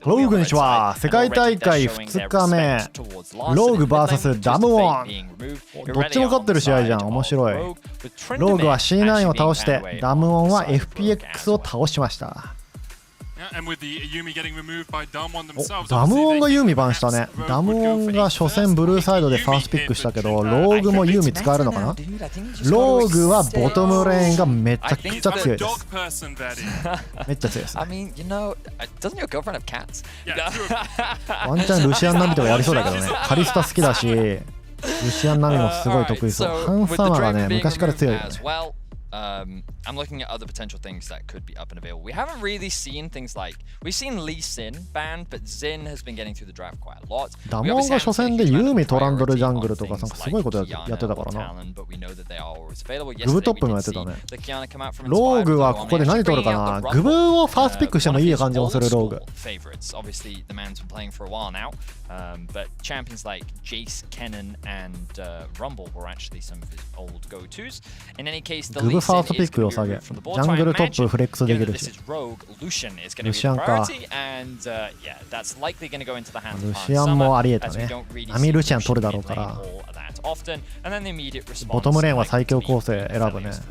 ローグにちは世界大会2日目ローグ vs ダムウォン。どっちも勝ってる試合じゃん。面白い。ローグは C9 を倒してダムウォンは FPX を倒しました。ダムウォンがユーミバンしたね。ダムウォンが初戦ブルーサイドでファーストピックしたけど、ローグもユーミ使えるのかな。ローグはボトムレーンがめちゃくちゃ強いです。めっちゃ強いです、ね。ワンチャンルシアンナミとかやりそうだけどね。カリスタ好きだし、ルシアンナミもすごい得意そう。ハンサマがね、昔から強いよね。I'm looking at other potential things that could be up and available. We haven't really seen things like we've seen Lee Sin banned, but Xin has been getting through the draft quite a lot. ダモンが初戦でユーミトランドルジャングルとかなんかすごいことやってたからな。グブトップもやってたね。ローグはここで何取るかな。グブをファーストピックしてもいい感じもするローグ。Obviously, the man's been playing for a while now, but champions like Jace, Kennen, and Rumble were actually some of his old go-tos. In any case, the グブファーストピック良さげ。ジャングルトップフレックスできるし。ルシアンか。ルシアンもありえたね。アミルシアン取るだろうから。ボトムレーンは最強構成選ぶね。ルシ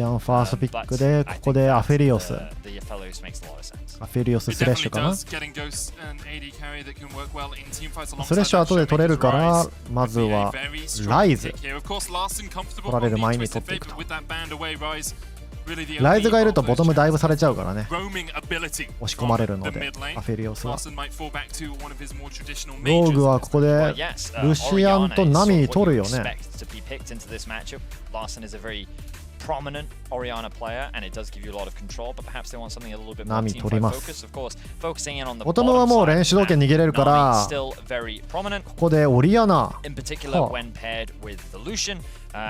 アンファーストピックで、ここでアフェリオス。アフェリオススレッシュかな。スレッシュ後で取れるから、まずはライズ。取られる前に取っていくと。ライズがいるとボトムダイブされちゃうからね。押し込まれるので、アフェリオスは。ローグはここでルシアンとナミ取るよね。prominent Orianna player, and it does give you a lot of control, but perhaps they want something a little bit more ナミ team 取り fight ます。 focus. Of course, focusing in on the ボトムはもう練習時計逃げれるから、 still very prominent. ここでオリアナ。 In particular, when paired with the Lucian,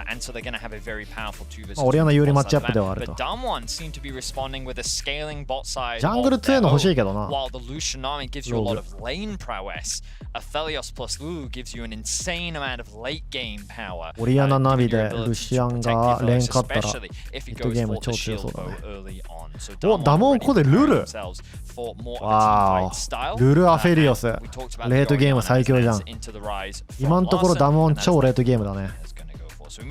and so they're going to have a very powerful 2 versus 2. オリアナ有利マッチアップではあると。But Damwon seem to be responding with a scaling bot side. ジャングル強いの欲しいけどな。 While the Lucian army gives you a lot of lane prowess, Aphelios plus Lulu gives you an insane amount of late game power. オリアナナビでルシアンがレーン勝ったらヒットゲーム超強そうだね。お、ダモンここでルル。わー、ルルアフェリオス。レートゲーム最強じゃん。今のところダモン超レートゲームだね。序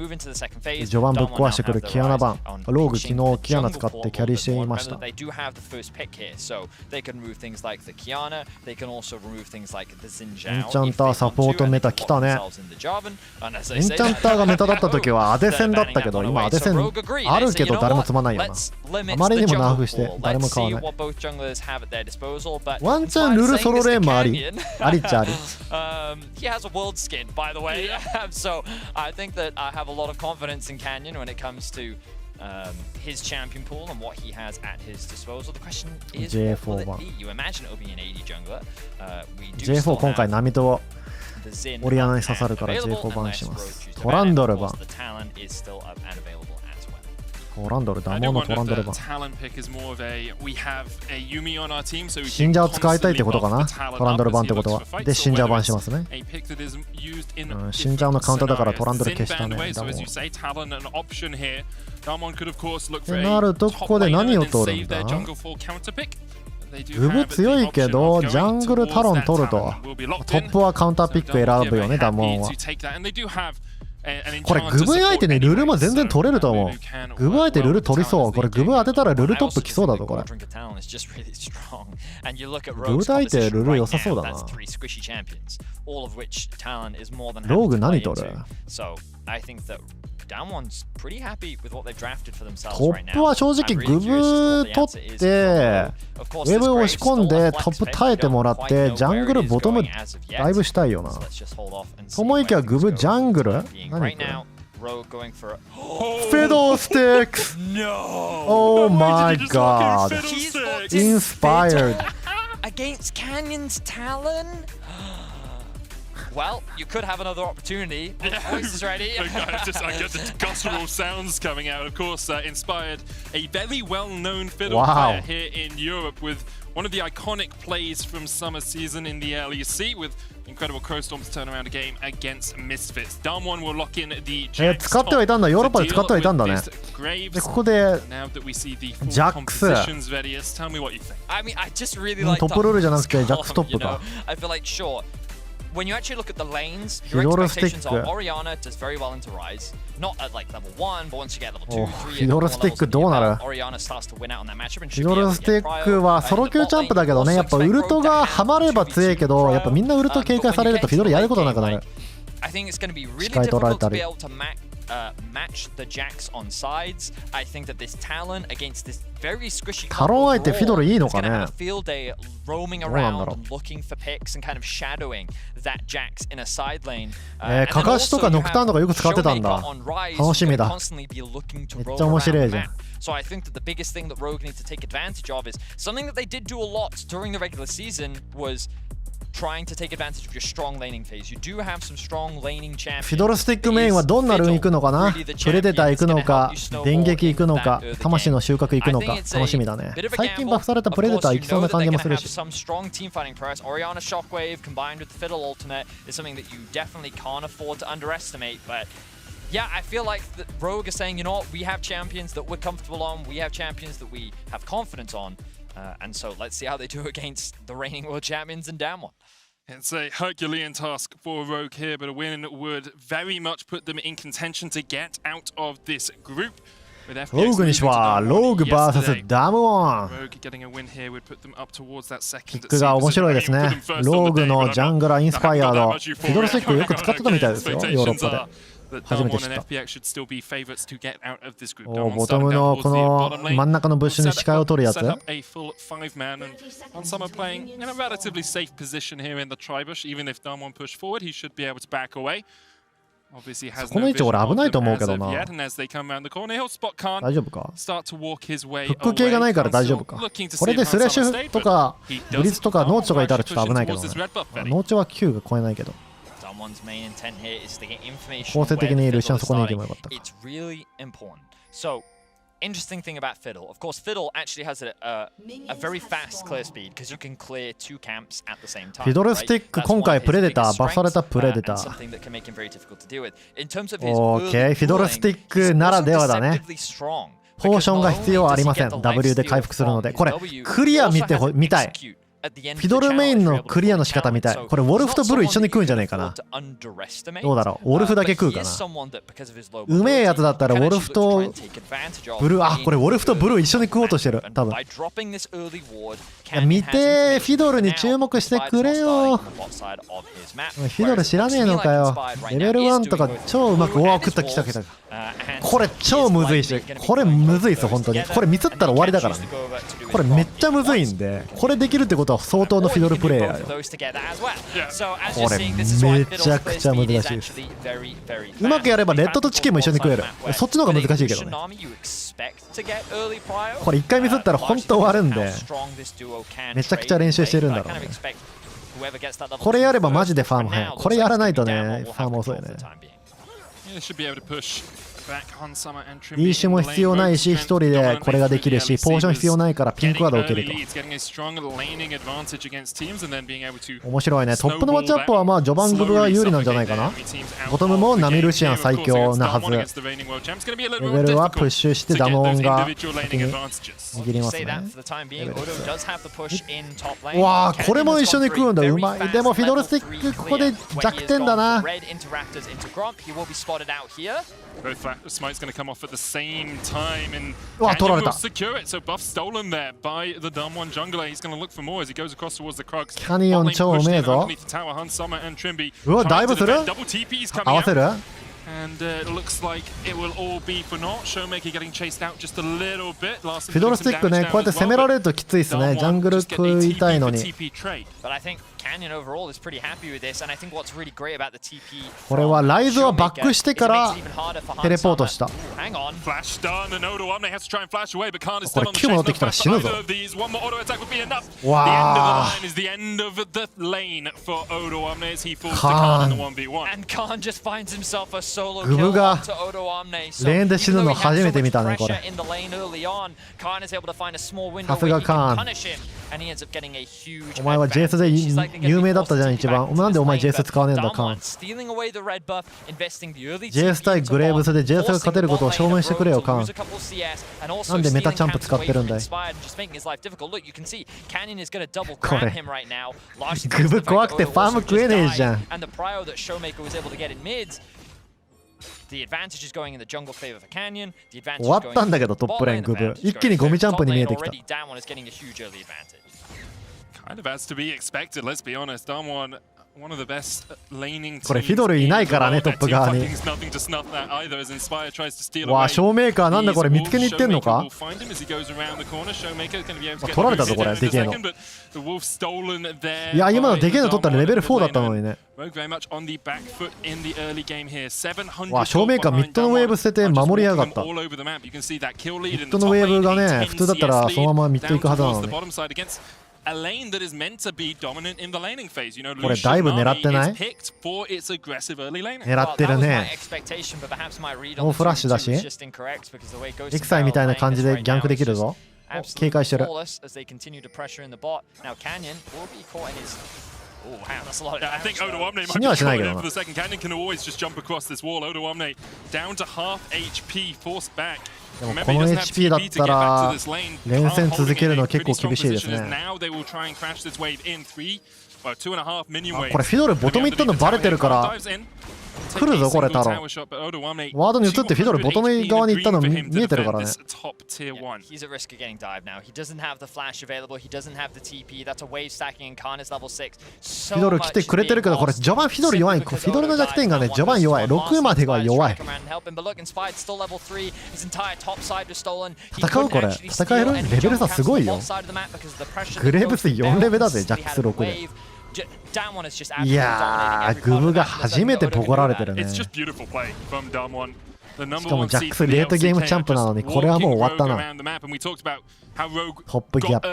盤ぶっ壊してくるキアナ版。ローグ昨日キアナ使ってキャリーしていました。エンチャンターサポートメタ来たね。エンチャンターがメタだった時はアデ戦だったけど、今アデ戦あるけど誰も積まないよな。あまりにもナーフして誰も買わない。ワンチャンルルソロレーンもあり。ありっちゃあり。I have a lot of confidence in Canyon when it comes to his champion pool and what he has at his disposal. The question is, what will it be? You imagine it will be an AD jungler. J4 今回ナミとオリアナに刺さるから J4 バンします。トランドルバン。トランドル、ダモンのトランドル版。信者を使いたいってことかな。トランドル版ってことは。で、信者版しますね。信者のカウンターだからトランドル消したね。ダモン。ってなると、ここで何を取るんだ。グブ強いけど、ジャングルタロン取ると。トップはカウンターピック選ぶよね、ダモンは。これグブ相手にルルも全然取れると思う。グブ相手ルル取りそう。これグブ当てたらルルトップ来そうだぞこれ。グブ相手ルル良さそうだな。ローグ何取る？トップは正直グブ取ってウェブ押し込んでトップ耐えてもらってジャングルボトムダイブしたいよな。ともいきはグブジャングル何これ？フェドスティックス Oh my god Inspired Well, you could have another opportunity. Voice is ready. I get the guttural sounds coming out. Of course, inspired a very well-known fiddle player here in Europe with one of the iconic plays from summer season in the LEC with incredible Crowstorm's turnaround game against Misfits. Damwon will lock in the 使ってはいたんだ。ヨーロッパで使ってはいたんだね。で、ここでジャックス。トップロールじゃなくてジャックストップか。When you actually look at the lanes, your expectations are Orianna does very well into Rise. Not at like level 1, but once you get level 2, 3, フィドルスティックどうなる？ Orianna starts to win out on that matchup and フィドルスティックはソロ級チャンプだけどね、やっぱウルトがハマれば強いけど、やっぱみんなウルト警戒されるとフィドルやることなくなる。視界取られたり。match the jacks on sides. I think that this Talon against this very squishy タロン相手フィドルいいのかね。 field day roaming around and looking for picks and kind of shadowing that jacks in a side lane. カカシとかノクターンとかよく使ってたんだ。楽しみだ。めっちゃ面白いじゃん。So I think that the biggest thing that Rogue needs to take advantage of is something that they did do a lot during the regular season was trying to take advantage of your strong laning phase. You do have some strong laning champions. フィドルスティックメインはどんなルーン行くのかな。プレデター行くのか、電撃行くのか、魂の収穫行くのか、楽しみだね。最近バフされたプレデター行きそうな感じもするし。Orianna Shockwave combined with the Fiddle alternate is something that you definitely can't afford to underestimate, but yeah, I feel like the Rogue is saying, you know what, we have champions that we're comfortable on, we have champions that we have confidence on. And so let's see how they do against the reigning world champions in Damwon. It's a Herculean task for Rogue here, but a win would very much put them in contention to get out of this group. ローグにしはローグ vs ダムオン。キックが面白いですね。ローグのジャングラーインスパイアード。フィドルスティックよく使ってたみたいですよ、ヨーロッパで。初めて知った。ボトムのこの真ん中のブッシュに視界を取るやつ。この位置俺危ないと思うけどな。大丈夫か？フック系がないから大丈夫か。これでスレッシュとかブリッツとかノーチとかいたらちょっと危ないけどね。ノーチは9が超えないけど。構成的にルシアンそこに行けばよかったか。Interesting thing about Fiddle, of course, Fiddle actually has a very fast clear speed because you can clear two camps at the same time. フィドルスティック今回プレデターバフされたプレデター。オーケー、フィドルスティックならではだね。ポーションが必要ありません。W で回復するので、これクリア見たい。フィドルメインのクリアの仕方みたい。これウォルフとブル一緒に食うんじゃないかな。どうだろう、ウォルフだけ食うかな。うめえやつだったらウォルフとブルー、これウォルフとブルー一緒に食おうとしてる多分。いや見て、フィドルに注目してくれよ。フィドル知らねえのかよ。レベル1とか超うまく、食った来た。これ超むずいし、これむずいっす本当に。これミスったら終わりだからね。これめっちゃむずいんで、これできるってことは相当のフィドルプレイヤーよ。これめちゃくちゃ難しいです。うまくやればレッドとチキンも一緒に食える。そっちの方が難しいけどね。これ一回ミスったら本当終わるんで、めちゃくちゃ練習してるんだろうね。これやればマジでファーム早い。これやらないとね、ファーム遅いね。リーシュも必要ないし、一人でこれができるし、ポーション必要ないからピンクワード受けると。面白いね。トップのマッチアップはまあ序盤部が有利なんじゃないかな。ボトムもナミルシアン最強なはず。レベルはプッシュしてダモンが先に握りますね。わあ、これも一緒に食うんだ。うまい。でもフィドルスティックここで弱点だな。Smite's going to come off at the same time, and Canyon will secure it. So buff stolen there by the Damwon jungler. He's going to look for more as he goes across towards the Krugs. Canyon 超うめえぞ。うわ、ダイブする？合わせる？ And it looks like it will all be for naught. Showmaker getting chased out just a little bit. フィドルスティックね、こうやって攻められるときついですね。ジャングル食いたいのに。これはライズはバックしてからテレポートした。これQ 戻ってきたら死ぬぞ。わあ。グブがレーンで死ぬの初めて見たねこれ。さすがカーン。お前は JS で有名だったじゃん一番。なんでお前 JS 使わねえんだカーン。JS 対グレーブスで JS が勝てることを証明してくれよカーン。なんでメタチャンプ使ってるんだい。これグブ怖くてファーム食えねえじゃん。終わったんだけどトップレーングブ一気にゴミチャンプに見えてきた。これフィドルいないからねトップ側に。わあショーメーカーなんだこれ見つけに行ってんのか。取られたぞこれでけえの。いや今のでけえの取ったらレベル4だったのにね。わあショーメーカーミッドのウェーブ捨てて守りやがった。ミッドのウェーブがね普通だったらそのままミッド行くはずなのに。これダイブ狙ってない？狙ってるね。ノーフラッシュだしエクサイみたいな感じでギャンクできるぞ。警戒してる。死にはしないけどな。でもこの HP だったら連戦続けるの結構厳しいですね。これフィドルボトミッドのバレてるから来るぞこれタロン。ワードに移ってフィドルボトム側に行ったの見えてるからね。フィドル来てくれてるけどこれ序盤フィドル弱い。フィドルの弱点がね序盤弱い。6までが弱い。戦うこれ戦える？レベル差すごいよ。グレーブス4レベルだぜジャックス6で。いやーグブが初めてボコられてるね。しかもジャックスレートゲームチャンプなのにこれはもう終わったな。トップギャップ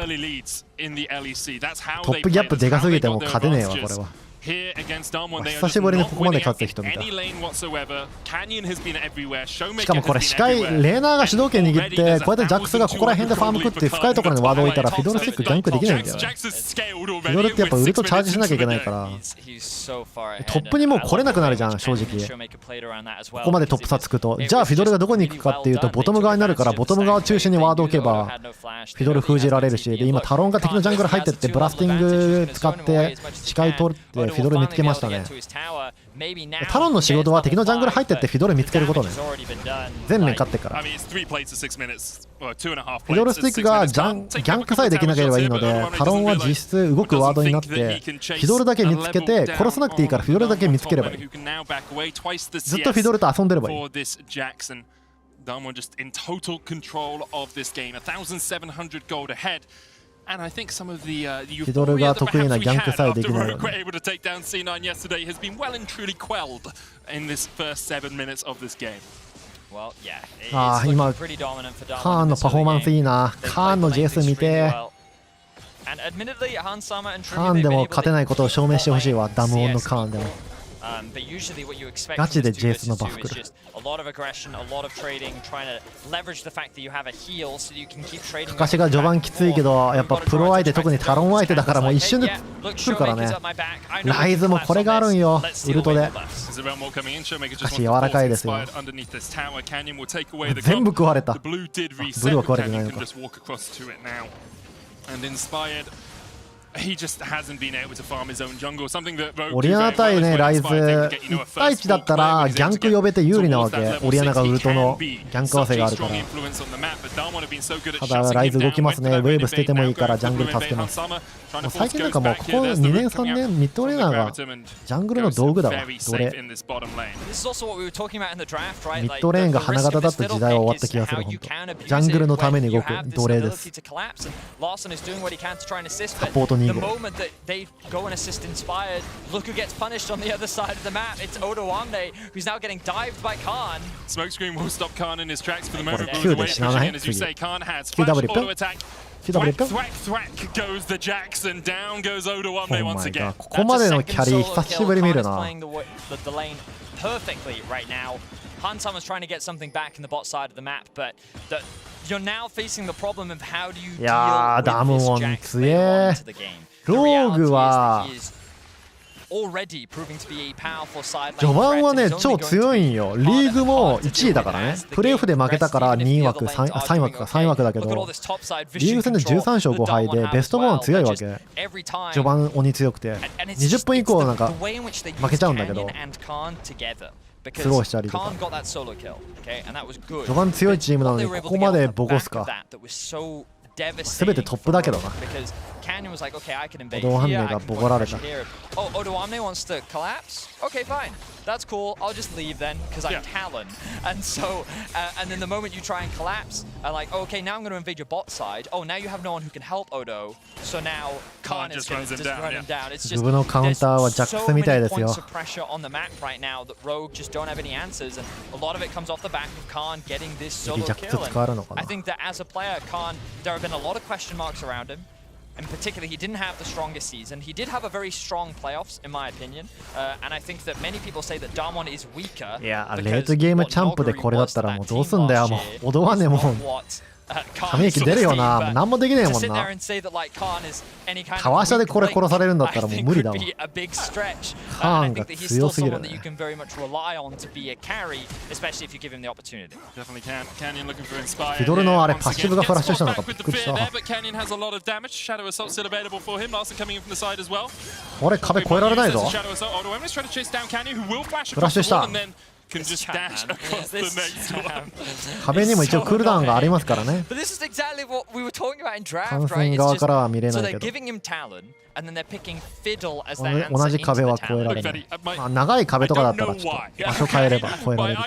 トップギャップでかすぎても勝てねえわこれは。久しぶりにここまで勝つ人見た。しかもこれ視界レーナーが主導権握ってこうやってジャックスがここら辺でファーム食って深いところにワード置いたらフィドルスティックギャンクできないんだよね。フィドルってやっぱウルトチャージしなきゃいけないからトップにもう来れなくなるじゃん正直。ここまでトップ差つくとじゃあフィドルがどこに行くかっていうとボトム側になるからボトム側中心にワード置けばフィドル封じられるしで今タロンが敵のジャングル入ってってブラスティング使って視界取ってフィドル見つけましたね。タロンの仕事は敵のジャングル入ってってフィドル見つけることね。全面勝ってからフィドルスティックがギャンクさえできなければいいのでタロンは実質動くワードになってフィドルだけ見つけて殺さなくていいからフィドルだけ見つければいい。ずっとフィドルと遊んでればいい。フィドルが得意なギャンクさえできないよね。ああ今カーンのパフォーマンスいいな。カーンの JS 見てカーンでも勝てないことを証明してほしいわ。ダムオンのカーンでもガチで JS のバフ来る。かかしが序盤きついけどやっぱプロ相手特にタロン相手だからもう一瞬で来るからね。ライズもこれがあるんよウルトで。かかし柔らかいですよ。全部食われた。ブルーは食われてないのか。オリアナ対ねライズ1対1だったらギャンク呼べて有利なわけ。オリアナがウルトのギャンク合わせがあるから。ただライズ動きますね。ウェーブ捨ててもいいからジャングル助けます。最近なんかもうここ2年3年ミッドレーナーがジャングルの道具だわ。ミッドレーンが花形だった時代は終わった気がする。ほんとジャングルのために動く奴隷です。サポート2 the 号。 moment that they go and assist Inspired, look who gets punished on the other side of the map. It's Odoamne, who's now getting dived by Khan. Smokescreen will stop Khan in his tracks for the moment. Q Away, で死なない？ as you say, Khan has Q flash W auto attack. CW Thwack goes the Jax and down goes Odoamne once again. ここまでのキャリー久しぶり見るな。 The lane perfectly right now. Hansan was trying to get something back in the bot side of the map, but you're now facing the problem of how do you deal with this Jax later on into the game. The reality is that he is already proving to be a powerful side lane 序盤はね threat, and he's 超 only going to 強いんよ。リーグも be 1位だからね。プレーオフで負けたから2枠3枠か3枠だけど、リーグ戦で13勝5敗でベスト4は強いわけ。序盤鬼強くて20分以降なんか負けちゃうんだけど、スローしたりとか。序盤強いチームなのにここまでボコすか。全てトップだけどな。Odoamne がボコられた。Oh, Odoamne wants to collapse? Okay, fine. That's cool. I'll just leave then, because I'm Talon. And so, and then the moment you try and collapse, I'm like, okay, now I'm going to invade your bot side. Oh, now you have no one who can help Odo. So now Khan is going to just run him down. It's just, there's so many points of pressure on the map right now that Rogue just don't have any answers. And a lot of it comes off the back of Khan getting this solo kill. And I think that as a player, Khan, there have been a lot of question marks around him. In particular, he didn't have the strongest season. He did have a very strong playoffs, in my opinion. And I think that many people say that Damwon is weaker. いや、レートゲームチャンプでこれだったらもうどうすんだよ。もうOdoamneもため息出るよな。何もできねえもんな。タワー下でこれ殺されるんだったらもう無理だわ。カーンが強すぎるね。フィドルのあれパッシブがフラッシュしたのかびっくりした。これ壁越えられないぞ。フラッシュした。壁にも一応クールダウンがありますからね。観戦側からは見れないけど。同じ壁は越えられない。まあ、長い壁とかだったらちょっと場所変えれば越えられる。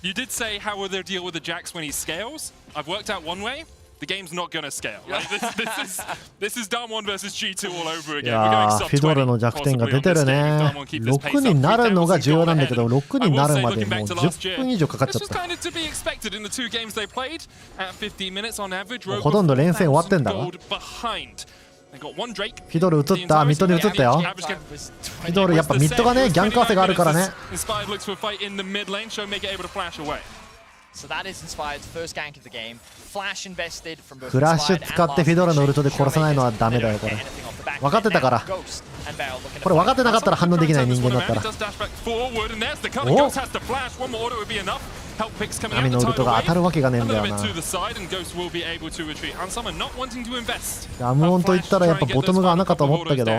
You did say how will they deal with the Jax when he scales? I've worked out one way. The game's not gonna scale. Right? This is Damwon versus G2 all over again. いやー、フィドルの弱点が出てるね。6になるのが重要なんだけど、6になるまでもう10分以上かかっちゃった。ほとんど連戦終わってんだわ。フィドル映った、ミッドに映ったよ。フィドルやっぱミッドがね、ギャンク汗があるからね。フラッシュ使ってフィドルのウルトで殺さないのはダメだよこれ。分かってたから。これ分かってなかったら反応できない人間だったら。お波のウルトが当たるわけがねえんだよな。ダムオンといったらやっぱボトムが穴かと思ったけど。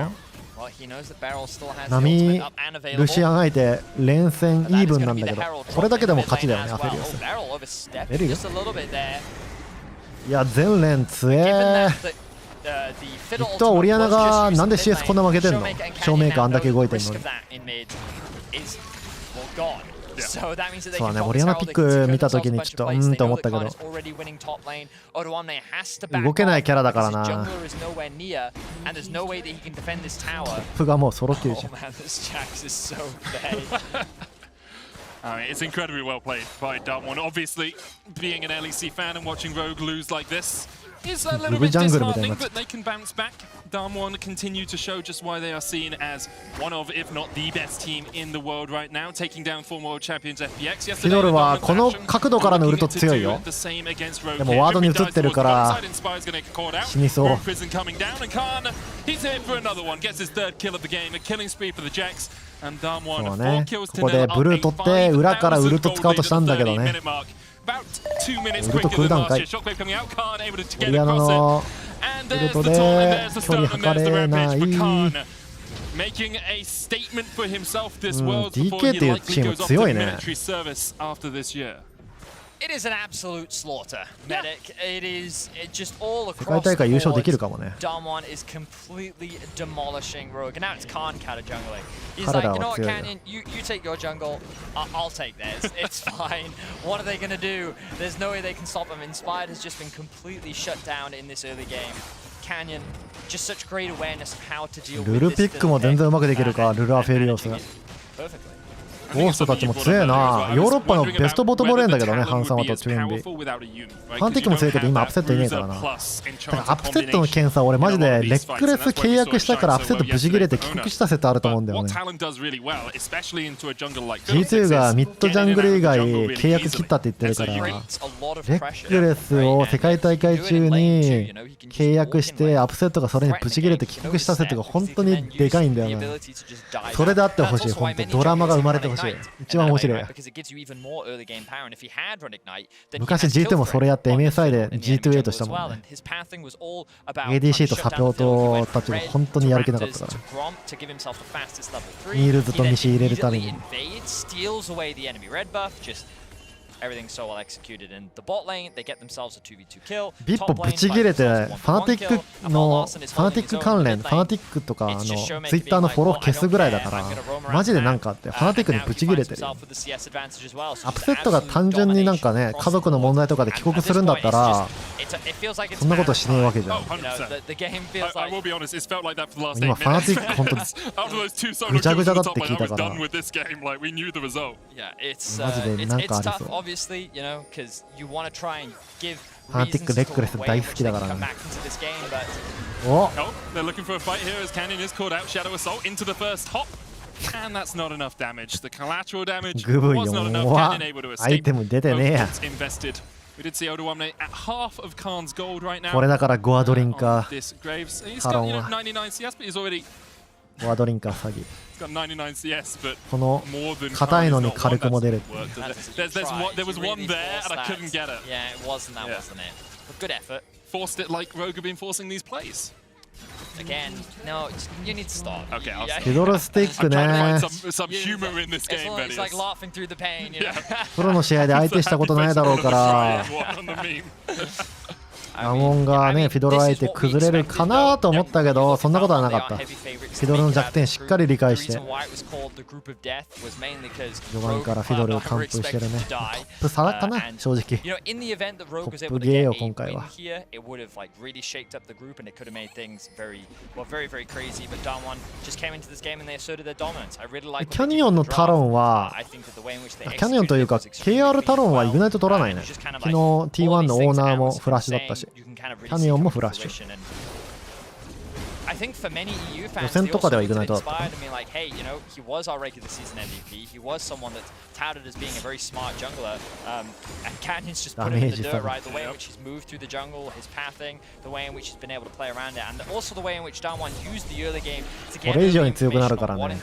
波ルシアン相手連戦イーブンなんだけど、これだけでも勝ちだよね。アフェリオス出るよ。いや全連強え。一等オリアナがなんで CS こんな負けてんの。照明かあんだけ動いてんのに。そうだね、オリアナピック見たときにちょっとと思ったけど、動けないキャラだからな。トップがもうソロ級じゃん。It's incredibly well played by Damwon. Obviously, being an LEC fan and watching Rogue lose like this is a little bit disheartening, but they can bounce back. Damwon continue to show just why they are seen as one of, if not the best team in the world right now, taking down former world champions FPX. フィドルはこの角度からのウルト強いよ。でもワードに映ってるから死にそう。He's here for another one. Gets his third kill of the game. A killing spree for the Jax. And Damwon そうね、ここでブルー取って裏からウルト使おうとしたんだけどね。ウルトクールダウンかい。オリアナのウルトで距離測れない。DK っていうチーム強いね。It is an absolute slaughter, Medic. It is just all 世界 across 大 the 会優勝で board. きるかもね。 Damwon is completely demolishing Rogue. And now it's Khan counter jungling. He's 彼 like, ら you know は what, 強いよ。 Canyon, you take your jungle, I'll take theirs. It's fine. What are they gonna do? There's no way they can stop them. Inspired has just been completely shut down in this early game. Canyon, just such great awareness of how to deal ル with ル this ピックも全然うまくできるか、ルルアフェリオス。 perfectly. ゴーストたちも強いな。ヨーロッパのベストボトムレーンだけどね、ハンサマとトゥインビー。ファンティックも強いけど今アップセットいねえからな。だからアップセットの検査俺マジでレックレス契約したからアップセットブチ切れて帰国した説あると思うんだよね。G2 がミッドジャングル以外契約切ったって言ってるから、レックレスを世界大会中に契約してアップセットがそれにブチ切れて帰国した説が本当にでかいんだよね。それであってほしい、本当ドラマが生まれてほしい。一番面白い。昔 G2 もそれやって MSI で G2A したもんね。ADC とサポートたちが本当にやる気なかったから。ミールズとミシ入れるために。ビッポブチ切れてファナティック関連ファナティックとかツイッターのフォロー消すぐらいだからマジでなんかあってファナティックにブチ切れてる。アップセットが単純になんかね家族の問題とかで帰国するんだったらそんなことしねえわけじゃん。今ファナティック本当にぐちゃぐちゃだって聞いたからマジでなんかありそう。ファナティックレックレス大好きだからね。おっグブ弱アイテム出てねえや。これだからゴアドリンカーハロンはゴアドリンカー詐欺。この硬いのに軽くも出る。フィドルスティックね。プロの試合で相手したことないだろうからアモンがねフィドル相手崩れるかなと思ったけどそんなことはなかった。フィドルの弱点しっかり理解して序盤からフィドルを完封してるね。トップ差だったな正直。トップゲーよ今回は。キャニオンのタロンはキャニオンというか KR タロンはイグナイト取らないね。昨日 T1 のオーナーもフラッシュだったしキャニオンもフラッシュ。予選とかではイグナイトだった。ダメージ下がる。これ以上に強くなるからね。ジ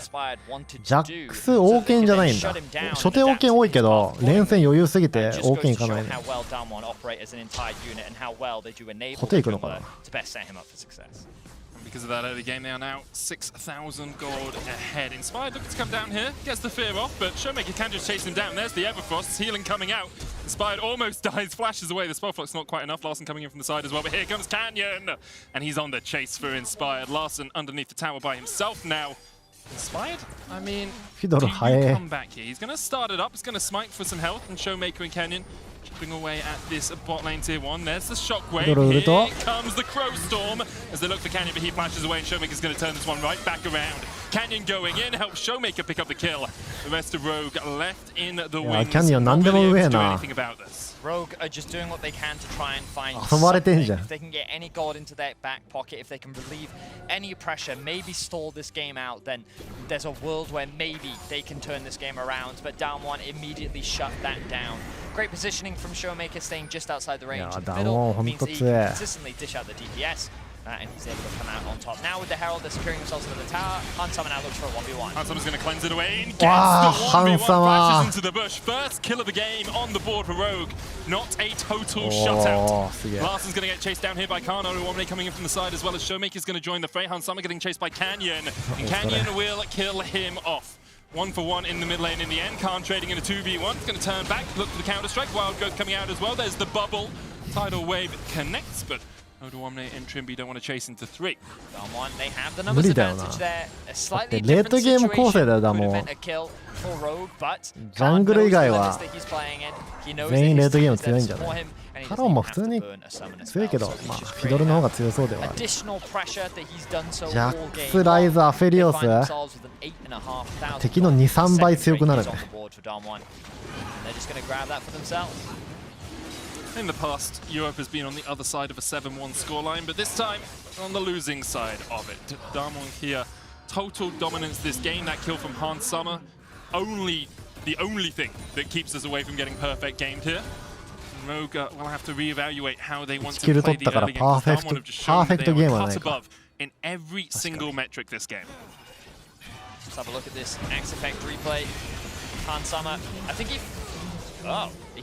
ャックス王権じゃないんだ。初手王権多いけど連戦余裕すぎて王権いかないね。固定いくのかな。Because of that early game, they are now 6,000 gold ahead. Inspired looking to come down here, gets the fear off, but Showmaker can just chase him down. There's the Everfrost, healing coming out. Inspired almost dies, flashes away. The Spellflux not quite enough. Larson coming in from the side as well, but here comes Canyon! And he's on the chase for Inspired. Larson underneath the tower by himself now. Inspired? I mean, do you come back here? He's going to start it up, he's going to smite for some health, and Showmaker and Canyon chipping away at this bot lane tier 1. There's the shockwave. Here comes the Crow Storm as they look for Canyon, but he flashes away, and Showmaker's going to turn this one right back around. Canyon going in, helps Showmaker pick up the kill. The rest of Rogue left in the wings. Canyon not really able to do anything about this. Rogue are just doing what they can to try and find something. If they can get any gold into their back pocket, if they can relieve any pressure, maybe stall this game out, then there's a world where maybe they can turn this game around. But down one immediately shut that down. Great positioning from Showmaker, staying just outside the range. Middle means he can consistently dish out the DPS. And he's able to come out on top. Now with the Herald, they're securing themselves into the tower. Hansama now looks for a 1v1. Hansama's going to cleanse it away and gets the 1v1, flashes into the bush. First kill of the game on the board for Rogue. Not a total shutout. Larson's going to get chased down here by Kano. One coming in from the side as well as Showmaker's going to join the fray. Hansama getting chased by Canyon. And Canyon will kill him off. 1 for 1 in the mid lane in the end. Khan trading in a 2v1. It's going to turn back, look for the counter strike. Wild Growth coming out as well. There's the bubble. Tidal Wave connects, but Odoamne and Trimby don't want to chase into 3. They have the numbers advantage there. A slightly レート different ゲーム構成 situation だよだ could もう prevent a kill for Rogue, but ジャングル以外 Khan knows は the list that he's playing in. He knows 全員 that レ his ートゲー team ム is 強いん there じゃ to ない support him, and he カ doesn't ロンも even 普 have 通 to に burn a summon as 強いけ well. ど So he's まあ just フィドルの方が強そうではあ creating る additional pressure that he's done so ジャ all ック game スライズアフェリオ long. ス They find themselves with an 8,500敵の 2,3 倍強くなるね on the board for Dom1. And they're just going to grab that for themselves. In the past, Europe has been on the other side of a 7-1 scoreline, but this time on the losing side of it. Damwon here, total dominance this game. That kill from Han Summer, the only thing that keeps us away from getting perfect gamed here. Rogue will have to reevaluate how they want to play the early game. Damwon have just shown that they are cut above in every single metric this game. Let's have a look at this Axe Effect replay. Han Summer, I think he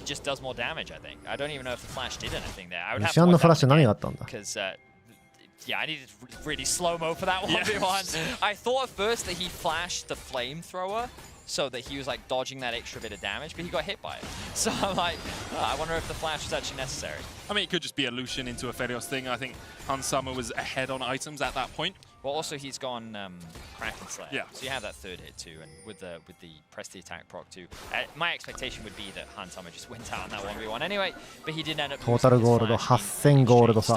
just does more damage, I think. I don't even know if the flash did anything there. I would have シ to アンの watch フラッ that シュ何 again があったんだ because, yeah, I needed really slow-mo for that 1v1. I thought at first that he flashed the flamethrower so that he was like dodging that extra bit of damage, but he got hit by it. So I'm like, I wonder if the flash was actually necessary. I mean, it could just be a Lucian into a Ferios thing. I think Han Summer was ahead on items at that point. Well, also he's gone Kraken Slayer, Yeah. so you have that third hit too, and with the press the attack proc too. My expectation would be that Han Summer just wins out on that 1v1 anyway, but he didn't end up. トータルゴールド8000ゴールド差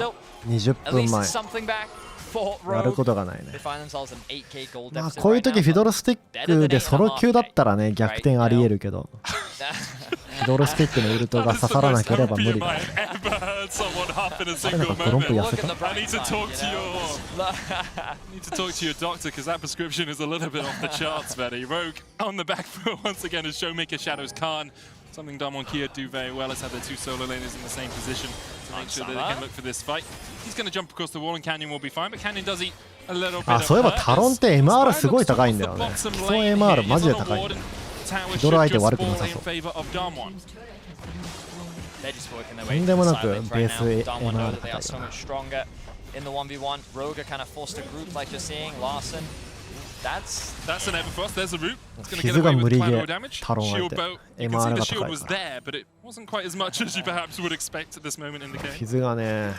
20 At 分 least 前 it's something back for やる Rogue. ことがない They ね find themselves an 8k gold まあ deficit こういう right 時 now. フィドルスティックでソロ級だったらね逆転ありえるけどフィドルスティックのウルトが刺さらなければ無理だ I've ever heard someone hop in a 彼なん single かグロンプ moment. 痩せ Look at た the I need bright to side, talk to you know? need to talk to your doctor because that prescription is a little bit off the charts, Betty. Rogue on the back foot once again as Showmaker Shadows Khan. Something Damwon Kia do very well is have their two solo laners in the same position to make sure that they can look for this fight. He's going to jump across the wall and Canyon will be fine, but Canyon does eat a little bit あ of そういえば hurt タロンって MR すごい高いんだ as よね Bottom 基礎 lane MR here マジ is で on the 高い ward んだよ and Tower フィドル should 相手 just 悪くな fall さ in そう favor of Damwon. They're just working their と way ん through でも the なく side lanes ベー right ス now. Damwon know MR that they 高 are い so から much stronger in the 1v1. Rogue are kind of forced to group like you're seeing. Larson, that's an Everfrost. There's a root. It's going to 傷 get が away 無 with 理ゲ collateral ー damage. タロン相 Shield 手 boat. You can see MR the が shield 高い was から there, but it wasn't quite as much as you perhaps would expect at this moment in the フ game. ィズがね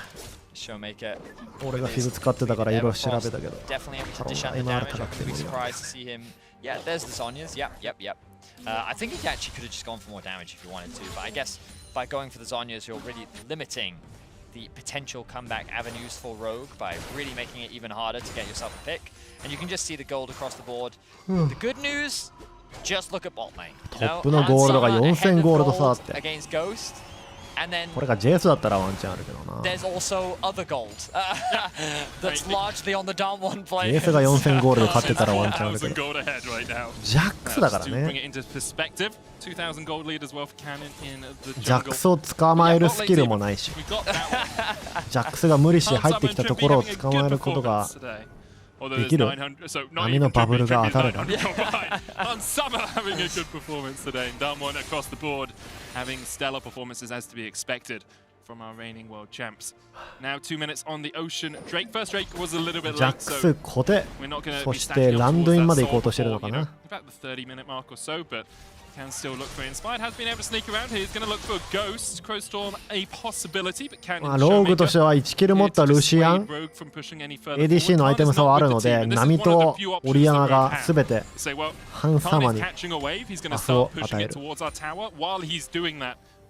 Showmaker. 俺がフィズ使ってたからいろいろ調べたけど Definitely able to dish out MR the damage. 高 I くて wouldn't be 無理だ surprised to see him. Yeah, there's the Zhonya's. Yep. I think he actually could have just gone for more damage if he wanted to, but I guess by going for the Zhonya's, you're really limiting the potential comeback avenues for Rogue by really making it even harder to get yourself a pick. And you can just see the gold across the board. The good news, just look at bot lane. トップのゴールドが4000ゴールド差あって against Ghost. And then これが JS だったらワンチャンあるけどな there's also other gold that's largely on the Damwon play. JS が4000ゴールド勝ってたらワンチャンあるけ 2,000 ど gold ahead right now. ジャックスだから To bring ね it into perspective, 2,000 gold lead as well for Cannon in the ジャッ jungle. クスを捕まえるスキルもないし We got that one. ジャックスが無理して入ってきたところを捕まえることが Although で there's きる 900, so not 波 even のバブル Tribute, が当たる 900 combined. On Summer having a good performance today, and Damwon across the board having stellar performances as to be expected from our reigning world champs. Now 2 minutes on the ocean. First Drake was a little bit ジャッ late, ク so ス小手 we're not going to そ be し stacking て up ラン towards ドイン that まで行 soul こうとしてるの before, か you know, な about the 30-minute mark or so, but can still look for Inspired. Has been able to sneak around here. He's going to look for a Ghost. Crowstorm a possibility, but can まあローグとしては1キル持ったルシアン ADC のアイテム差はあるので波とオリアナが全てハン様にパスを与える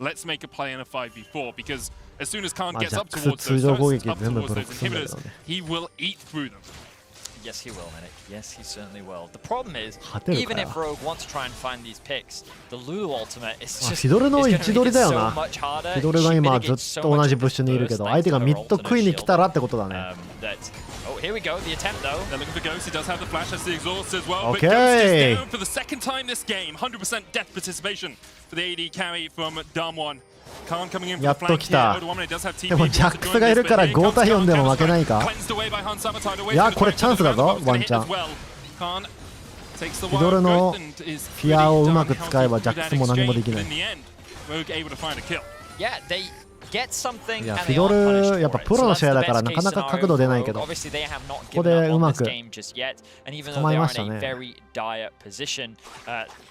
Let's make a play in a 5v4 because as soon as Khan まあ gets ジャッ up クス towards 通 those 常攻 zones, 撃 up 全部 towards ブロッ those クするんだけ inhibitors, どね he will eat through them. Yes, he will, Medic. Yes, he certainly will. The problem is, 勝てるか even よ if Rogue wants to try and find these picks, the Lulu ultimate is まあ just フィドルの is 位 gonna 置 make 取り it だよ so な much harder. フィドルが She 今 mitigates ずっ so と much 同 of じ the ブッシュにいるけど burst 相手が thanks to ミ her ッド食いに ultimate 来たらってことだね that oh, here we go. The attempt though. They're looking for Ghost. He does have the flash. Has the exhaust as well. Okay. But Ghost is down for the second time this game. 100% death participation for the AD carry from Damwon. Khan coming in for や the っと flank 来 here. た Odoamne does have TP. でもジャックスがいるから5対4でも負けないか Cleansed away by Han Summer, tied away いや from the これチャンスだぞ Ghost, gonna ワン hit チャン as well. Khan takes the フィドル wild の growth and is フィアをうまく pretty 使えば darn ジャックスも何もでき healthy ない in the end. Rogue able to find a kill. Yeah, they get something いや、 and フィ they ド aren't punished ル、やっぱ for プ it. ロ So の that's 試合 the だから best な case かなか scenario 角度出 for ないけ Rogue. ど、 Obviously, they have not ここ given で up う on ま this く game just yet, and even though 捕まえ they ま are した in a ね。 very dire position,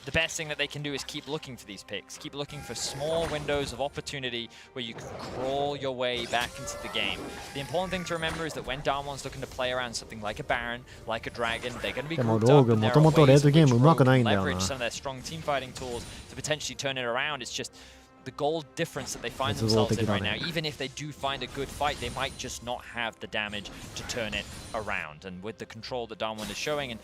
the best thing that they can do is keep looking for these picks, keep looking for small windows of opportunity where you can crawl your way back into the game. The important thing to remember is that when Darwin's looking to play around something like a Baron, like a Dragon, they're going to be でも grouped ロー up, グ and も there と are もとレー ways ト in ゲー which ムうま Rogue くないん can だよ leverage な。 some of their strong team fighting tools to potentially turn it around. It's just the gold difference that they find 絶望 themselves 的 in だ right now. ね。 Even if they do find a good fight, they might just not have the damage to turn it around. And with the control that Darwin is showing, and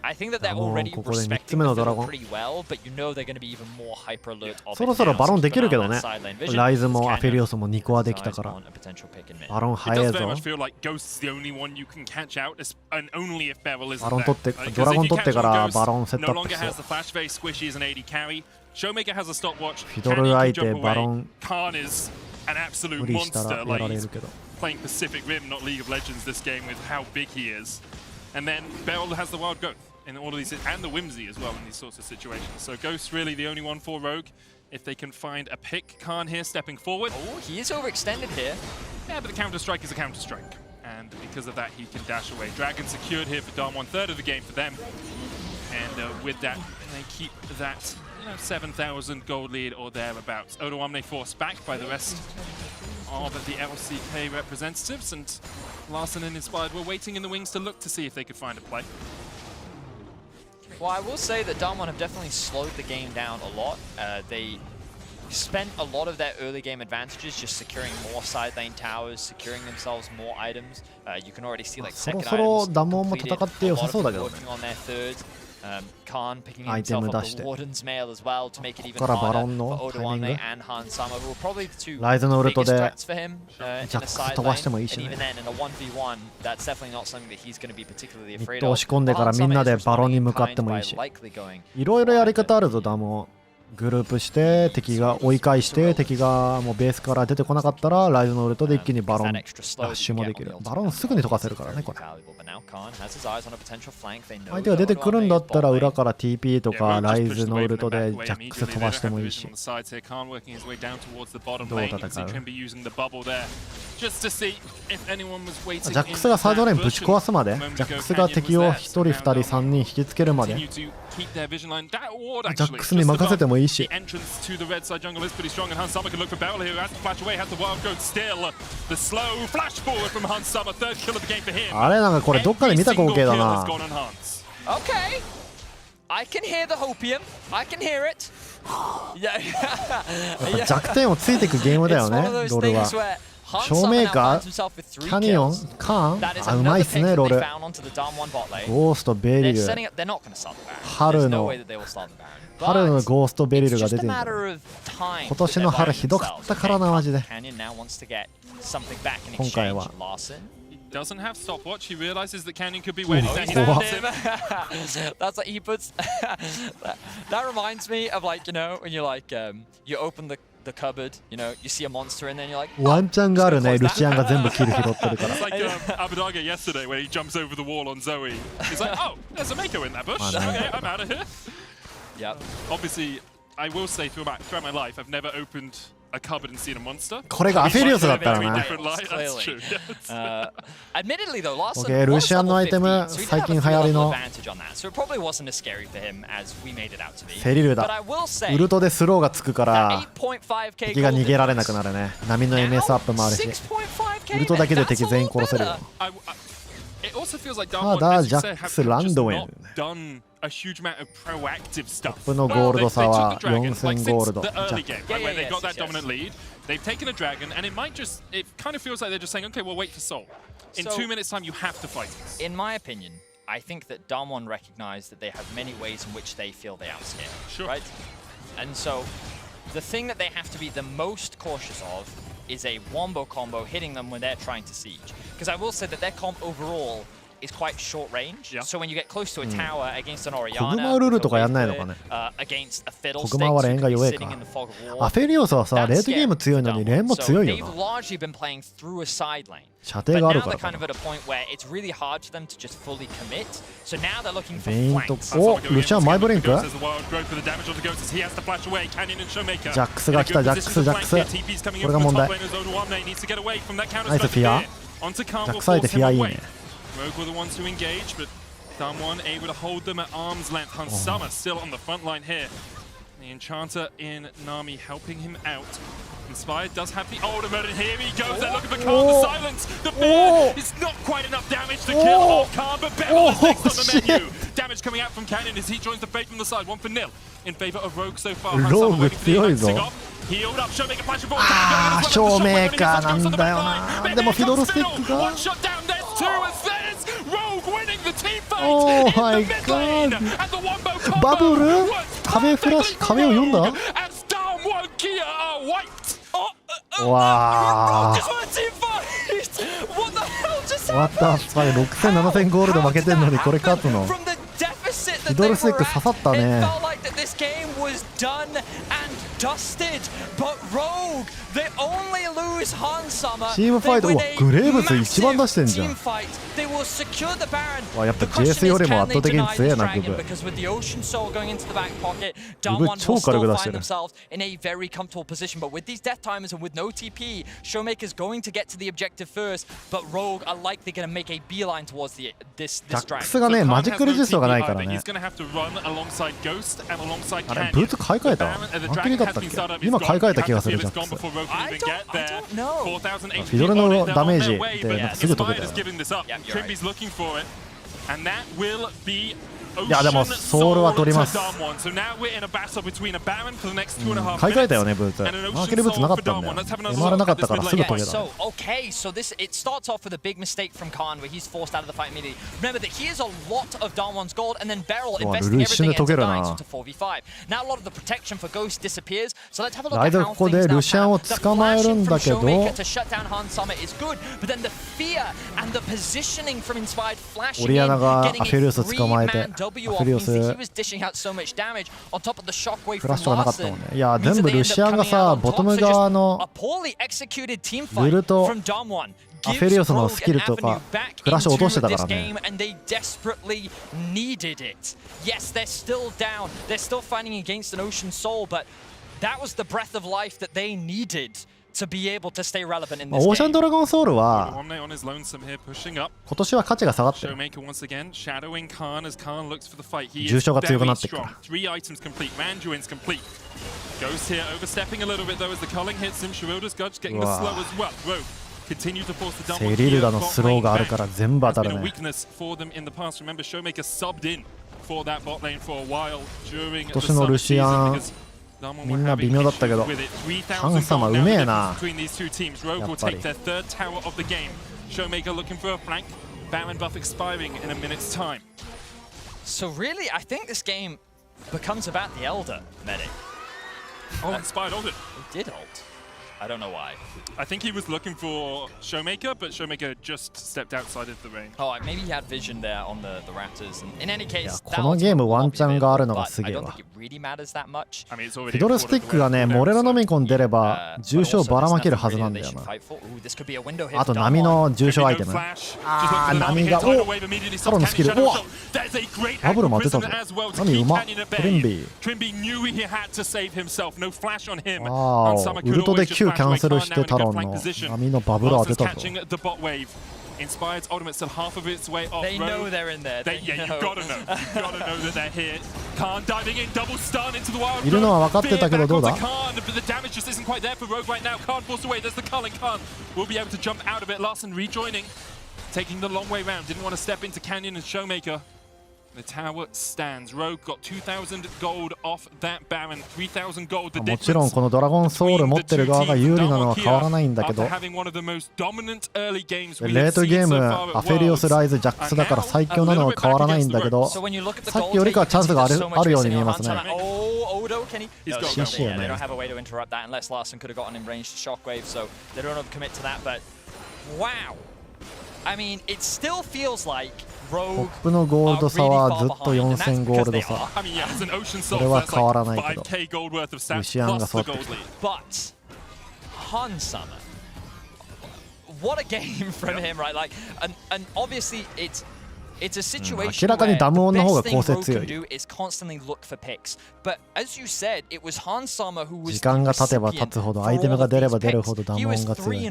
I think that they're もう already ここで3つ respecting 目 the のドラ fiddle ゴン。 pretty well, but you know they're going to be even more hyper alert of そ it ろそろ now. バロン So で keep き an る eye け on ど that ね。 sideline vision. ライズもア Cannon フェリオスも2個はできた has から。 eyes on a potential pick in mid. バロン It 早 does い very ぞ。 much feel like Ghost's the only one you can catch out, and only if Beryl isn't バロン there. 取って、 Because ドラゴ if ン you 取って catch か on ら Ghost, バロンセット no アップ longer しそう has the flash, very squishy as an AD carry. Showmaker has a stopwatch. フィドル Canyon 相 can 手 jump バロ away. ン Khan is an absolute 無理したら monster. や Like られ he's るけど。 playing Pacific Rim, not League of Legends this game with how big he is. And then Beryl has the wild growth in all of these, and the whimsy as well in these sorts of situations. So Ghost's really the only one for Rogue. If they can find a pick, Khan here stepping forward. Oh, he is overextended here. Yeah, but the counter-strike is a counter-strike. And because of that, he can dash away. Dragon secured here for Dom, 1/3 of the game for them. And with that, they keep that 7,000 gold lead or thereabouts. Odo Omne forced back by the rest of the LCK representatives. And Larson and Inspired were waiting in the wings to look to see if they could find a play. Well, I will say that Damwon have definitely slowed the game down a lot. They spent a lot of their early game advantages just securing more side lane towers, securing themselves more items. You can already see like そろ second そろ items ダモンも completed. 戦って A 良 lot さ of そうだ them けどね。 working on their third. Khan picking アイテ himself ム up 出し the て。 Warden's Mail as well to make it even ここからバロ harder ンの for タイミン Odo グ。 Omne and Han Sama, who are probably the two ライズのウルト biggest で threats for him in ジャ the ックス side 飛ばしてもいい lane. し And ね。 even then, in a 1v1, that's definitely not something that he's going to be particularly ミ afraid ッド of. 押し込んでから Han みん Sama な is でバロン responding に in 向かって kind もい by いし。 likely going いろいろやり方あるぞ、ダモン。グループして敵が追い返して敵がもうベースから出てこなかったらライズのウルトで一気にバロンラッシュもできる。バロンすぐに溶かせるからね、これ。相手が出てくるんだったら裏から TP とかライズのウルトでジャックス飛ばしてもいいし。どう戦う？ジャックスがサイドレーンぶち壊すまで、ジャックスが敵を1人2人3人引きつけるまで、ジャックスに任せてもいいし。あれなんかこれどっかで見た光景だな。Okay, I can hear the hopium. I can hear it. 弱点をついていくゲームだよね、ロールは。ショーメーカー、キャニオン、カーン、あ、うまいっすね、ロール。ゴースト、ベリル。春のゴーストベリルが出てる。今年の春ひどかったからな、マジで。今回は。Doesn't have stopwatch. He realizes that Canyon could be waiting. That's like he puts. That reminds me of like when you like you open the cupboard, you see a monster and then you're like. ワンチャンがあるね、ルシアンが全部キル拾ってるから。It's like Abudaga yesterday when he jumps over the wall on Zoe. He's like, oh, there's a Mako in that bush. Okay, I'm out of here. Yep. Obviously, I will say throughout my life, I've never opened a cupboard and seen a monster. これがアフェリオスだったらな。Admittedly though, Larson OK、ルシアンのアイテム、最近流行りのフェリルだ。ウルトでスローがつくから敵が逃げられなくなるね。波の MS アップもあるし、ウルトだけで敵全員殺せるよ。ただ、ジャックス・ランドウェン。トップのゴールド差は4000ゴールド。They've taken a dragon, and it kind of feels like they're just saying, okay, we'll wait for Soul. In 2 minutes' time, you have to fight us. In my opinion, I think that Damwon recognize that they have many ways in which they feel they outscale. Sure. Right? And so, the thing that they have to be the most cautious of is a wombo combo hitting them when they're trying to siege. Because I will say that their comp overall is quite short range. Yeah. So when you get close to a tower against an コグ Orianna, マルールとかやんないのかね。 against a コグマは Fiddlesticks レーン who が could be 弱い sitting か in the fog of ア war. フェリオスはさ That's レートゲーム scary 強い for のに Dumb レーン one. も So 強いよ they've な largely been playing through a side lane. 射程 But がある now か they're らか kind な of at a point where it's really hard for them to just fully commit. So now they're looking for ベインと flanks. おルシアンマイブリンクジャックスが来たジャックスジャックスこれが問題ナイスフィアジャックス相手フィアいいね Rogue were the ones who engaged, but Damwon able to hold them at arm's length. Hansama still on the front line here. The Enchanter in Nami helping him out. Inspired does have the ultimate, and here he goes. They're looking for Khan to silence. The bear is not quite enough damage to kill off Khan, but Beryl is next on the menu. Damage coming out from Canyon as he joins the fade from the side. 1-0 in favor of Rogue so far. Rogue waiting for the強い Ignite ぞ to go off. Healed up, Showmaker flashing forward. あーショーメーカーなんだよなでもフィドルスティックが One shot down, there's two as there's Rogue winning the team fight Oh in my the mid lane. God. And the wombo combo バブル was 壁フラッシュ壁を読んだ as Damwon Kia are wiped. わー Just want a team fight! What the hell just 終わったスパイ6000、7000ゴールで負けてんのにこれ勝つの From the deficit that フィドルスティック刺さったね it felt like that this game was done and dusted. But Rogue, they only lose Hansama. チームファイト They うわ win a グレーブス一番出してんじゃん team fight. They will secure the Baron. わやっぱ The question JS より is, も can 圧 they 倒的に deny 強え this な dragon? グブ Because with the Ocean Soul going into the back pocket, グ Damwon ブ will 超軽く still 出して find る themselves in a very comfortable position. But with these death timers and with no TP, Showmaker's going to get to the objective first. But Rogue are likely going to make a beeline towards this ジャッ dragon. クスがねマジックレジストがないからね He's going to have to run alongside Ghost and alongside あれ Canyon. ブーツ買い替えたマーキュリーだったっけ今買い替えた気がするジャックス I don't know. フィドルのダメージでなんかすぐ解けたよ Trimby's looking for it, and that will be いやでもソウルは取ります So now we're in a battle between a Baron for the next 2.5買い替えたよ minutes. ねブーツマーキュリーブーツなかったんだよ MR なかったからすぐ解けた So okay, so this it starts off with a big mistake from Khan where he's forced out of the fight immediately. Remember that he has a lot of Damwon's gold and then Beryl investing everything into dying into 4v5. Now a lot of the protection for Ghost disappears. So let's have a look ライ at ド how ここで things ル now シアンを pan. The 捕まえる flashing ん from だけど Showmaker to shut down Han Summit is good, but then the fear and the positioning from Inspired flashing in, オリアナが getting アフェリウス a 捕まえて 3-man W ア off フェリウ means ス that he was dishing out so much damage on top of the shockwave フラッ from シュがなかったも Larson. んねいや Means 全 that 部 they ル end シア up ンが coming out さ on ボト top. ム So 側 just の a poorly executed team ルル fight と from Damwon アフェリウスのスキル gives と Rogue か an avenue back フラッシュ落としてた into から this ね game, and they desperately needed it. Yes, they're still down. They're still fighting against an Ocean Soul, but that was the breath of life that they needed to be able to stay relevant in オ this ーシャン game. ドラゴンソウルは On his lonesome here, pushing up. 今年は価値が下がってる Showmaker once again shadowing Khan as Khan looks for the fight. He 重 is 傷が強く very なってくから strong. 3 items complete. Manjuin's complete. Ghost here overstepping a little bit though as the culling hits him. Shiroda's Gudge getting the slow as well. Rogue continue to force the double. セリルダのスローがあるから全部当た Been る a ね weakness for them in the past. Remember, Showmaker subbed in for that bot lane for a while during 今 the 年の summer ルシア season ン because Damwon み were んな微 having 妙だったけど issues with it. ハン 3,000 サマ gold うめ now え the な difference between these two teams. Rogue や will っぱり take their third tower of the game. Showmaker looking for a flank. Baron buff expiring in a minute's time. So really, I think this game becomes about the Elder medic. Oh, Inspired ult it. He did ult. I don't know why. I think he was looking for Showmaker, but Showmaker just stepped outside of the range. Oh, maybe he had vision there on the Raptors. And in any case, このゲームワンチャンがあるのがすげえ I わ don't think it really matters that much. I mean, it's already フィドルスティックがねモレラノミコン出れば重傷ばらまけるはずなんだよなあと波の重傷アイテムあー波がおタロのスキルうわバブルも当てたぞ波うまトリンビー Trimby knew he had to save himself. No flash on him. わーウルトで Q キャンセルしてタロンの波のバブル当てたぞ Inspired's ultimate still half of its way off. They know they're in there. Yeah, you've got to know. You've got to know that they're here. Khan diving in, double stun into the wild. いるのは分かってたけどどうだ Khan, but the damage just isn't quite there for Rogue right now. Khan forced away. There's the culling. Khan will be able to jump out of it. Larson rejoining, taking the long way round. Didn't want to step into Canyon and Showmaker. The tower stands. Rogue got 2,000 gold off that Baron. 3,000 gold. The もちろんこのドラゴンソウル持ってる側が有利なのは変わらないんだけどレートゲームアフェリオスライズジャックスだから最強なのは変わらないんだけどさっきよりかはチャンスがあるように見えますね CC やね Wow. I mean, it still feels like ト Rogue ップのゴールド差はずっと4000ゴールド差。 I mean, yeah, it's an ocean そ soul. れは That's 変わ like らないけど。 5k gold worth of stats ルシアンが plus the 育って gold きた。 lead. But Hansama, what a game from him, right? Like, and obviously it's a situation 明らかにダムオンの方が構成 where 強 the い。 best thing Rogue can do is constantly look for picks. But as you said, it was Hansama who was 時間が経てば経つほど、アイテムが出れば出るほどダムオンが強い。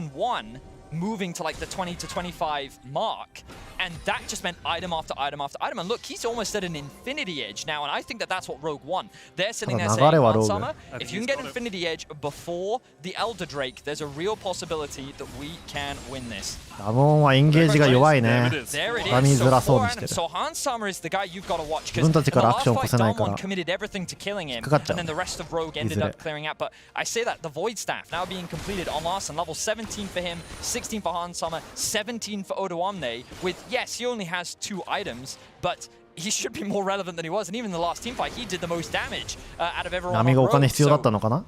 moving to like the 20 to 25 mark, and that just meant item after item after item. And look, he's almost at an infinity edge now, and I think that that's what Rogue won. They're sitting there saying, Hansama, if you can get infinity edge before the Elder Drake, there's a real possibility that we can win this. ダムオンはエンゲージが弱いね。 There it ダミ is. づら So そう four にしてる。 items. So Hansama is the guy you've got to watch 自分 because たち in か the らアクシ last ョン起こ fight, せないから Damwon committed everything to killing him, かかっちゃう。 and then the rest of Rogue ended up clearing out. But I say that the Void Staff now being completed on Larson, level 17 for him, 16 for Hansama, 17 for Odoamne. With yes, he only has 2 items, but he should be more relevant than he was. And even in the last team fight, he did the most damage out of everyone 波 on がお金 Rogue. 必要だっ So たのかな。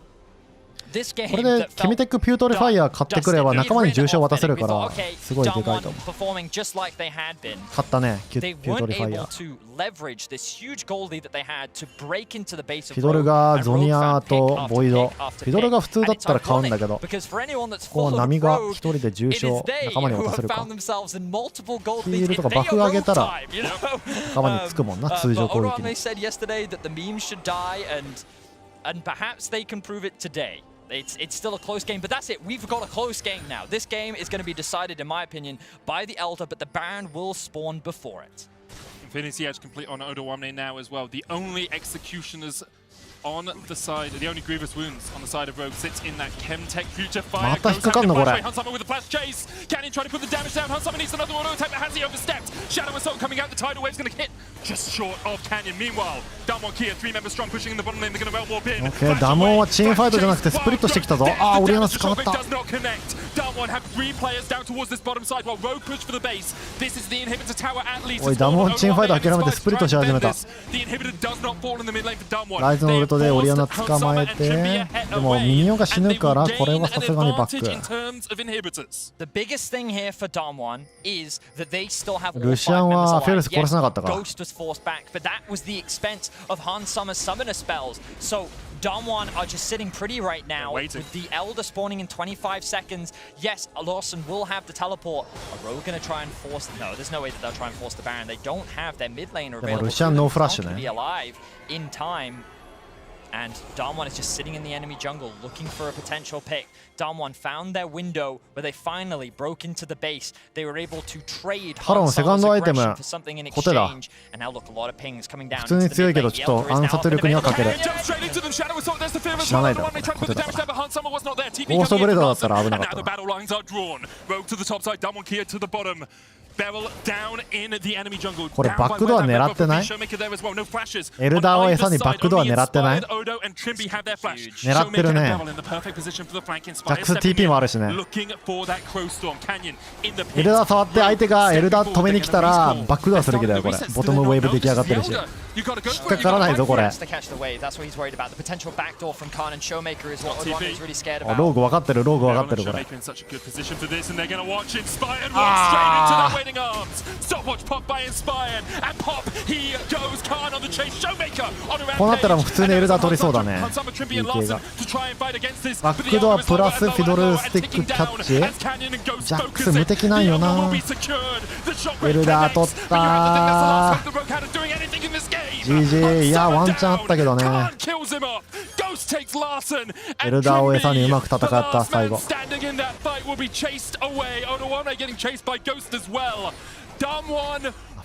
this game これで that ケミテックピュートリファイヤー買ってくれば仲間に重賞渡せるから Okay, すごいでかいと思う。 performing just like they had been. 買ったね、ピュ They ート weren't リファイヤ able ー。 to leverage this huge goal lead that they had to break into the base of フィドル Rogue, が and ゾニ Rogue ア found と pick ボイ after ド。 pick フ after ィドル pick. が普通だ And ったら it's 買うんだ ironic けど、 because for anyone that's こう followed 波が Rogue, 一人で重 it 賞 is they 仲間に who 渡 have せるか。 found themselves in multiple gold ヒール leads と in かバフ上げ Rogue たら time, you know? 仲間につくもんな、通常 But 攻撃に。 Odoamne said yesterday that the memes should die, and perhaps they can prove it today. It's still a close game, but that's it. We've got a close game now. This game is going to be decided, in my opinion, by the Elder, but the Baron will spawn before it. Infinity Edge complete on Odoamne now as well. The only executioners on the side, the only grievous wounds on the side of Rogue sits in that Chemtech future fire. また引っかかんのこれ。 Hansama with a flash chase. Canyon trying to put the damage down. Hansama needs another auto attack, but has he overstepped? Shadow Assault coming out. The tidal wave's going to hit just short of Canyon. Meanwhile, Damwon Kia, 3 members strong, pushing in the bottom lane. They're going to well warp in. OK、ダムオンはチームファイトじゃなくてスプリットしてきたぞ。ああ、オリアナス捕まった。 does not connect. Damwon have 3 players down towards this bottom side while Rogue push for the base. This is the inhibitor tower at least. おい、ダムオンチームファイト諦めてスプリットし始めた。 The inhibitor does not fall in the mid lane for Damwon. ライズのウルトでオリアナ捕まえて、でもミニオンが死ぬからこれはさすがにバック。 The biggest thing here for Damwon is that they still have ルシアンはフェルス殺せなかったか。 Ghost was forced back, but that was the expense of Hansama's summoner spells. So Damwon are just sitting pretty right now with the Elder spawning in 25 seconds. Yes, Lawson will have the teleport. Are Rogue going to try and force? No, there's no way that they'll try and force the Baron. They don't have their mid laner available. ルシアンノーフラッシュ Not gonna ね。 be alive in time. And Damwon is just sitting in the enemy jungle looking for a potential pick. Damwon found their window where they finally broke into the base. They were able to trade Hansama's aggression for something in exchange. And now look, a lot of pings coming down. 普通に強いけどちょっと暗殺力には欠ける。知らないだろ、これ。コテだから。ゴーストブレードだったら危なかったな。これバックドア狙ってない？エルダーを餌にバックドア狙ってない？狙ってるね。ジャックス TP もあるしね。エルダー触って相手がエルダー止めに来たらバックドアする気だよこれ。ボトムウェーブ出来上がってるし。引っかからないぞこれ。あ、ローグ分かってる、ローグ分かってるこれ。あー。こうなったらもう普通にエルダー取りそうだね。PK がバックドアプラスフィドルスティックキャッチ。ジャックス無敵なんよな。エルダー取ったー。GG。いやワンチャンあったけどね。エルダーを餌にうまく戦った最後。フ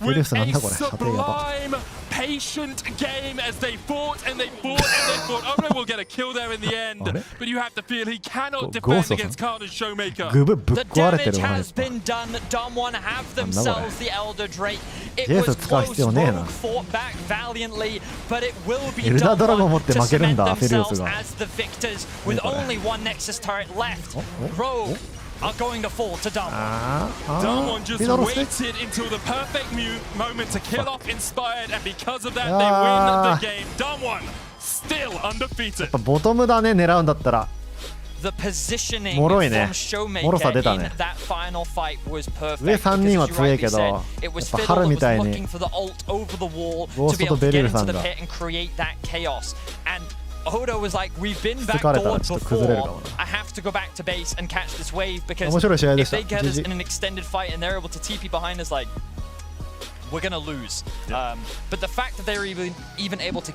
ェルスなんだこれ。射程やば。patient game as they fought and they fought and they fought. Odo will get a kill there in the end, but you have to feel he cannot defend against Carnage Showmaker. The damage has been done. Damwon have themselves the Elder Drake. It was close. Rogue fought back valiantly, but it will be Damwon to cement themselves as the victors with only one Nexus turret left. Rogue are going to fall to Damwon. Damwon just waited until the perfect moment to kill off Inspired, and because of that, they win the game. Damwon still undefeated. ボトムだね、狙うんだったら。the positioning もろいね。 from もろさ Showmaker 出た in ね。 that final fight was perfect. 上3人は強いけど、 Because や as you rightly said, it っ was ぱ Fiddle 春 that み was たいに looking for the ult over the wall ゴー to ス be ト able と to ベリ get ルさ into ん the が pit and create that chaos. And Odo was like, we've been 疲れたら backdoored ちょっと崩れるか before. もな。 I have to go back to base and catch this wave because 面白い試合で if した。 they get us GG in an extended fight and they're able to TP behind us, like, we're gonna lose. But the fact that they were even able to